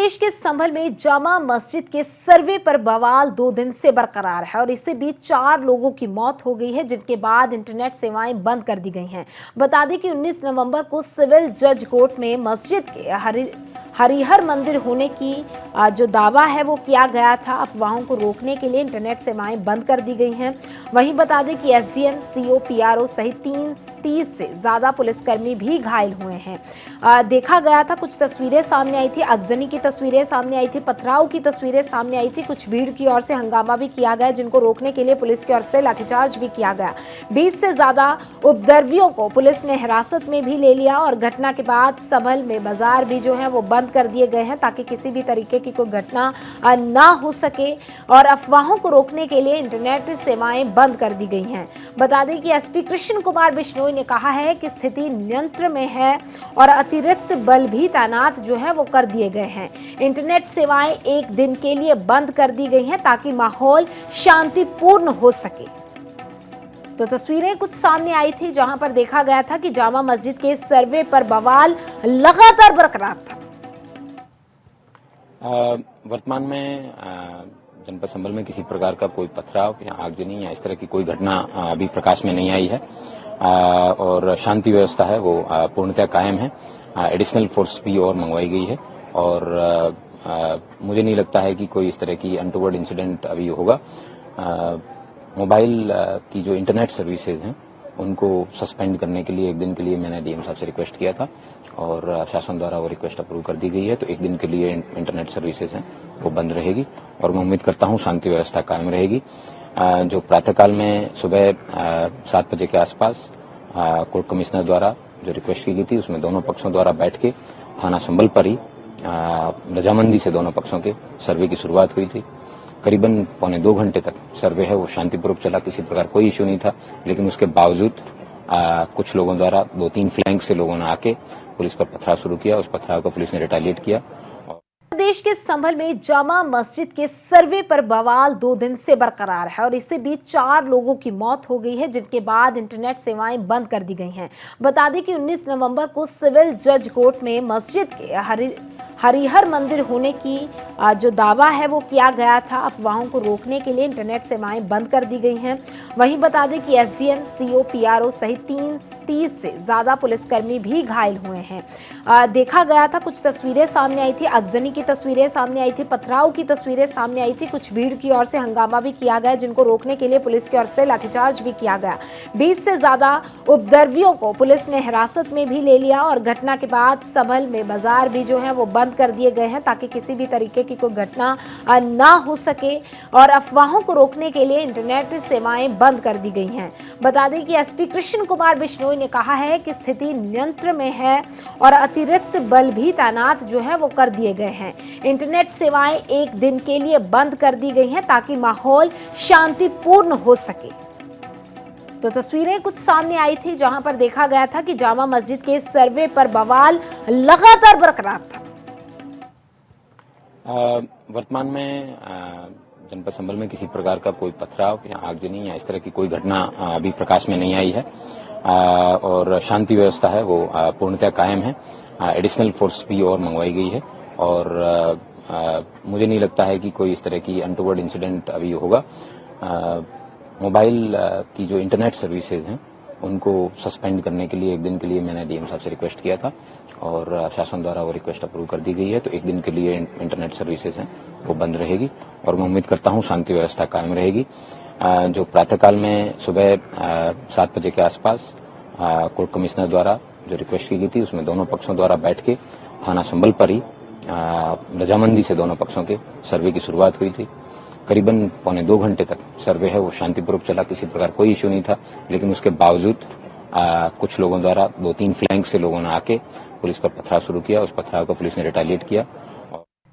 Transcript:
प्रदेश के संभल में जामा मस्जिद के सर्वे पर बवाल 2 दिन से बरकरार है और इसी बीच 4 लोगों की मौत हो गई है, जिनके बाद इंटरनेट सेवाएं बंद कर दी गई हैं। बता दें कि 19 नवंबर को सिविल जज कोर्ट में मस्जिद के हरिहर मंदिर होने की जो दावा है वो किया गया था। अफवाहों को रोकने के लिए इंटरनेट सेवाएं बंद कर दी गई हैं। वहीं बता दें कि एसडीएम, सीओ, पीआरओ सहित 30 से ज्यादा पुलिसकर्मी भी घायल हुए हैं। देखा गया था, कुछ तस्वीरें सामने आई थी, अगजनी की तस्वीरें सामने आई थी, पथराव की तस्वीरें सामने आई थी। कुछ भीड़ की ओर से हंगामा भी किया गया, जिनको रोकने के लिए पुलिस की ओर से लाठीचार्ज भी किया गया। 20 से ज्यादा उपद्रवियों को पुलिस ने हिरासत में भी ले लिया और घटना के बाद संभल में बाजार भी जो है वो बंद कर दिए गए हैं, ताकि किसी भी तरीके की कोई घटना ना हो सके। और अफवाहों को रोकने के लिए इंटरनेट सेवाएं बंद कर दी गई हैं। बता दें कि एसपी कृष्ण कुमार बिश्नोई ने कहा है कि स्थिति नियंत्रण में है और अतिरिक्त बल भी तैनात जो है वो कर दिए गए हैं। इंटरनेट सेवाएं 1 दिन के लिए बंद कर दी गई हैं, ताकि माहौल शांतिपूर्ण हो सके। तो तस्वीरें कुछ सामने आई थी, जहां पर देखा गया था कि जामा मस्जिद के सर्वे पर बवाल लगातार बरकरार था। वर्तमान में जनपद संभल में किसी प्रकार का कोई पथराव या आगजनी या इस तरह की कोई घटना अभी प्रकाश में नहीं आई है और शांति व्यवस्था है वो पूर्णतः कायम है। एडिशनल फोर्स भी और मंगवाई गई है और मुझे नहीं लगता है कि कोई इस तरह की अनटूवर्ड इंसिडेंट अभी होगा। मोबाइल की जो इंटरनेट सर्विसेज हैं उनको सस्पेंड करने के लिए 1 दिन के लिए मैंने डीएम साहब से रिक्वेस्ट किया था और शासन द्वारा वो रिक्वेस्ट अप्रूव कर दी गई है। तो 1 दिन के लिए इंटरनेट सर्विसेज हैं वो बंद रहेगी और मैं उम्मीद करता हूँ शांति व्यवस्था कायम रहेगी। जो प्रातःकाल में सुबह 7 बजे के आसपास कोर्ट कमिश्नर द्वारा जो रिक्वेस्ट की गई थी, उसमें दोनों पक्षों द्वारा बैठ के थाना संभल पर ही रजामंदी से दोनों पक्षों के सर्वे की शुरुआत हुई थी। करीबन 1.25 घंटे तक सर्वे है वो शांतिपूर्वक चला, किसी प्रकार कोई इश्यू नहीं था। लेकिन उसके बावजूद कुछ लोगों द्वारा 2-3 फ्लैंक से लोगों ने आके पुलिस पर पथराव शुरू किया। उस पथराव को पुलिस ने रिटेलिएट किया। प्रदेश के संभल में जामा मस्जिद के सर्वे पर बवाल 2 दिन से बरकरार है और इसी बीच 4 लोगों की मौत हो गई है, जिनके बाद इंटरनेट सेवाएं बंद कर दी गई हैं। बता दें कि 19 नवंबर को सिविल जज कोर्ट में मस्जिद के हरिहर मंदिर होने की जो दावा है वो किया गया था। अफवाहों को रोकने के लिए इंटरनेट सेवाएं बंद कर दी गई हैं। वहीं बता दें कि एसडीएम, सीओ, पीआरओ सहित 30 से ज्यादा पुलिसकर्मी भी घायल हुए हैं। देखा गया था, कुछ तस्वीरें सामने आई थी, अगजनी की तस्वीरें सामने आई थी, पथराव की तस्वीरें सामने आई थी। कुछ भीड़ की ओर से हंगामा भी किया गया, जिनको रोकने के लिए पुलिस की ओर से लाठीचार्ज भी किया गया। 20 से ज्यादा उपद्रवियों को पुलिस ने हिरासत में भी ले लिया और घटना के बाद संभल में बाजार भी जो है वो बंद कर दिए गए हैं, ताकि किसी भी तरीके की कोई घटना ना हो सके। और अफवाहों को रोकने के लिए इंटरनेट सेवाएं बंद कर दी गई हैं। बता दें कि एसपी कृष्ण कुमार बिश्नोई ने कहा है कि स्थिति नियंत्रण में है और अतिरिक्त बल भी तैनात जो है वो कर दिए गए हैं। इंटरनेट सेवाएं 1 दिन के लिए बंद कर दी गई हैं, ताकि माहौल शांतिपूर्ण हो सके। तो तस्वीरें कुछ सामने आई थी, जहां पर देखा गया था कि जामा मस्जिद के सर्वे पर बवाल लगातार बरकरार था। वर्तमान में जनपद संभल में किसी प्रकार का कोई पथराव या आगजनी या इस तरह की कोई घटना अभी प्रकाश में नहीं आई है और शांति व्यवस्था है वो पूर्णतः कायम है। एडिशनल फोर्स भी और मंगवाई गई है और मुझे नहीं लगता है कि कोई इस तरह की अनटूवर्ड इंसिडेंट अभी होगा। मोबाइल की जो इंटरनेट सर्विसेज हैं उनको सस्पेंड करने के लिए 1 दिन के लिए मैंने डीएम साहब से रिक्वेस्ट किया था और शासन द्वारा वो रिक्वेस्ट अप्रूव कर दी गई है। तो 1 दिन के लिए इंटरनेट सर्विसेज हैं वो बंद रहेगी और मैं उम्मीद करता हूँ शांति व्यवस्था कायम रहेगी। जो प्रातःकाल में सुबह 7 बजे के आसपास कोर्ट कमिश्नर द्वारा जो रिक्वेस्ट की गई थी, उसमें दोनों पक्षों द्वारा बैठ के थाना संभल पर ही रजामंदी से दोनों पक्षों के सर्वे की शुरुआत हुई थी। करीबन 1.25 घंटे तक सर्वे है वो शांतिपूर्वक चला, किसी प्रकार कोई इश्यू नहीं था। लेकिन उसके बावजूद कुछ लोगों द्वारा 2-3 फ्लैंक से लोगों ने आके पुलिस पर पथराव शुरू किया। उस पथराव को पुलिस ने रिटेलिएट किया।